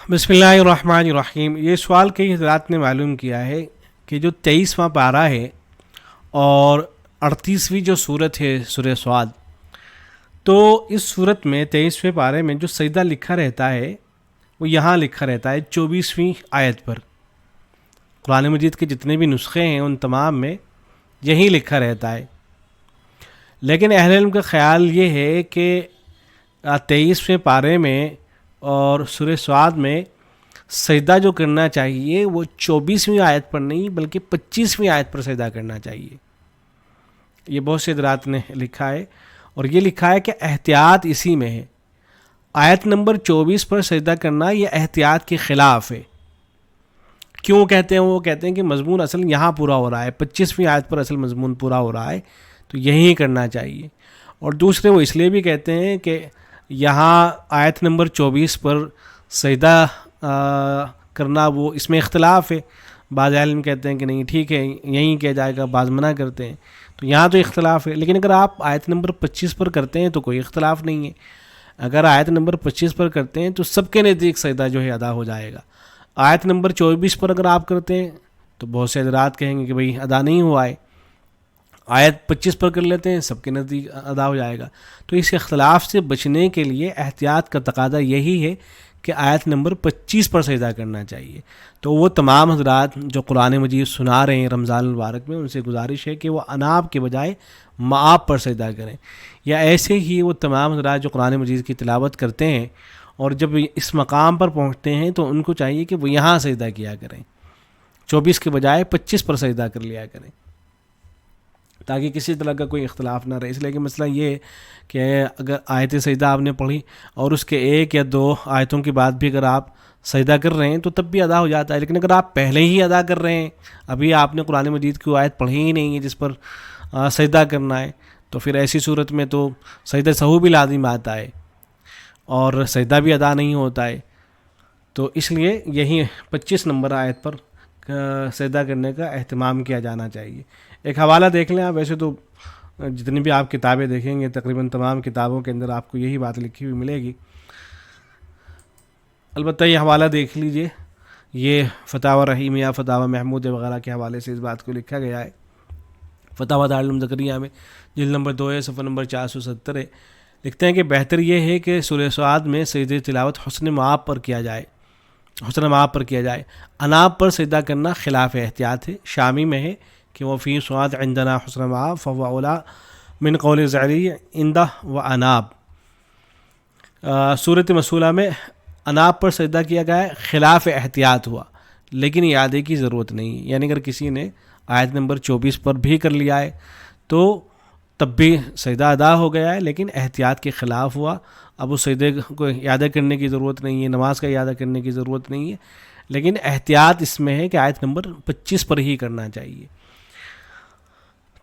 بسم اللہ الرحمن الرحیم۔ یہ سوال کئی حضرات نے معلوم کیا ہے کہ جو 23واں پارہ ہے اور 38ویں جو صورت ہے سورہ صاد، تو اس صورت میں 23ویں پارے میں جو سجدہ لکھا رہتا ہے وہ یہاں لکھا رہتا ہے 24ویں آیت پر۔ قرآن مجید کے جتنے بھی نسخے ہیں ان تمام میں یہی لکھا رہتا ہے، لیکن اہل علم کا خیال یہ ہے کہ 23ویں پارے میں اور سورہ صاد میں سجدہ جو کرنا چاہیے وہ 24ویں آیت پر نہیں بلکہ 25ویں آیت پر سجدہ کرنا چاہیے۔ یہ بہت سے حضرات نے لکھا ہے، اور یہ لکھا ہے کہ احتیاط اسی میں ہے۔ آیت نمبر 24 پر سجدہ کرنا یہ احتیاط کے خلاف ہے۔ کیوں کہتے ہیں؟ وہ کہتے ہیں کہ مضمون اصل یہاں پورا ہو رہا ہے، 25ویں آیت پر اصل مضمون پورا ہو رہا ہے، تو یہی کرنا چاہیے۔ اور دوسرے وہ اس لیے بھی کہتے ہیں کہ یہاں آیت نمبر 24 پر سجدہ کرنا وہ اس میں اختلاف ہے۔ بعض علم کہتے ہیں کہ نہیں ٹھیک ہے یہیں کیا جائے گا، بعض منع کرتے ہیں، تو یہاں تو اختلاف ہے۔ لیکن اگر آپ آیت نمبر 25 پر کرتے ہیں تو کوئی اختلاف نہیں ہے۔ اگر آیت نمبر 25 پر کرتے ہیں تو سب کے نزدیک سجدہ جو ہے ادا ہو جائے گا۔ آیت نمبر 24 پر اگر آپ کرتے ہیں تو بہت سے حضرات کہیں گے کہ بھئی ادا نہیں ہوا ہے۔ آیت 25 پر کر لیتے ہیں سب کے نزدیک ادا ہو جائے گا۔ تو اس اختلاف سے بچنے کے لیے احتیاط کا تقاضا یہی ہے کہ آیت نمبر 25 پر سجدہ کرنا چاہیے۔ تو وہ تمام حضرات جو قرآن مجید سنا رہے ہیں رمضان المبارک میں، ان سے گزارش ہے کہ وہ اناب کے بجائے معاب پر سجدہ کریں، یا ایسے ہی وہ تمام حضرات جو قرآن مجید کی تلاوت کرتے ہیں اور جب اس مقام پر پہنچتے ہیں تو ان کو چاہیے کہ وہ یہاں سجدہ کیا کریں، 24 کے بجائے 25 پر سجدہ کر لیا کریں، تاکہ کسی طرح کا کوئی اختلاف نہ رہے۔ اس لیے کہ مسئلہ یہ ہے کہ اگر آیت سجدہ آپ نے پڑھی اور اس کے ایک یا دو آیتوں کے بعد بھی اگر آپ سجدہ کر رہے ہیں تو تب بھی ادا ہو جاتا ہے، لیکن اگر آپ پہلے ہی ادا کر رہے ہیں، ابھی آپ نے قرآن مجید کی آیت پڑھی ہی نہیں ہے جس پر سجدہ کرنا ہے، تو پھر ایسی صورت میں تو سجدہ سہو بھی لازم آتا ہے اور سجدہ بھی ادا نہیں ہوتا ہے۔ تو اس لیے یہی 25 نمبر آیت پر سجدہ کرنے کا اہتمام کیا جانا چاہیے۔ ایک حوالہ دیکھ لیں آپ، ویسے تو جتنی بھی آپ کتابیں دیکھیں گے تقریباً تمام کتابوں کے اندر آپ کو یہی بات لکھی ہوئی ملے گی، البتہ یہ حوالہ دیکھ لیجئے، یہ فتاوی رحیمیہ، فتاوی محمود وغیرہ کے حوالے سے اس بات کو لکھا گیا ہے۔ فتاوی دارالعلوم زکریا میں جلد نمبر 2 ہے، صفحہ نمبر 470 ہے، لکھتے ہیں کہ بہتر یہ ہے کہ سورہ صاد میں سجدہ تلاوت حسن معاب پر کیا جائے، حسن معاب پر کیا جائے۔ اناب پر سجدہ کرنا خلاف احتیاط ہے۔ شامی میں ہے کہ وہ فی صاد عندنا حسن معاب فهو اولا من قول زعلی عندہ و اناب۔ سورۃ مسولہ میں اناب پر سجدہ کیا گیا ہے، خلاف احتیاط ہوا، لیکن اعادے کی ضرورت نہیں ہے۔ یعنی اگر کسی نے آیت نمبر 24 پر بھی کر لیا ہے تو تب بھی سجدہ ادا ہو گیا ہے، لیکن احتیاط کے خلاف ہوا۔ اب اس سجدے کو اعادہ کرنے کی ضرورت نہیں ہے، نماز کا اعادہ کرنے کی ضرورت نہیں ہے، لیکن احتیاط اس میں ہے کہ آیت نمبر 25 پر ہی کرنا چاہیے۔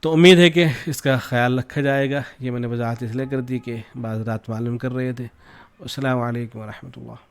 تو امید ہے کہ اس کا خیال رکھا جائے گا۔ یہ میں نے وضاحت اس لیے کر دی کہ بعض رات معلوم کر رہے تھے۔ السلام علیکم ورحمۃ اللہ۔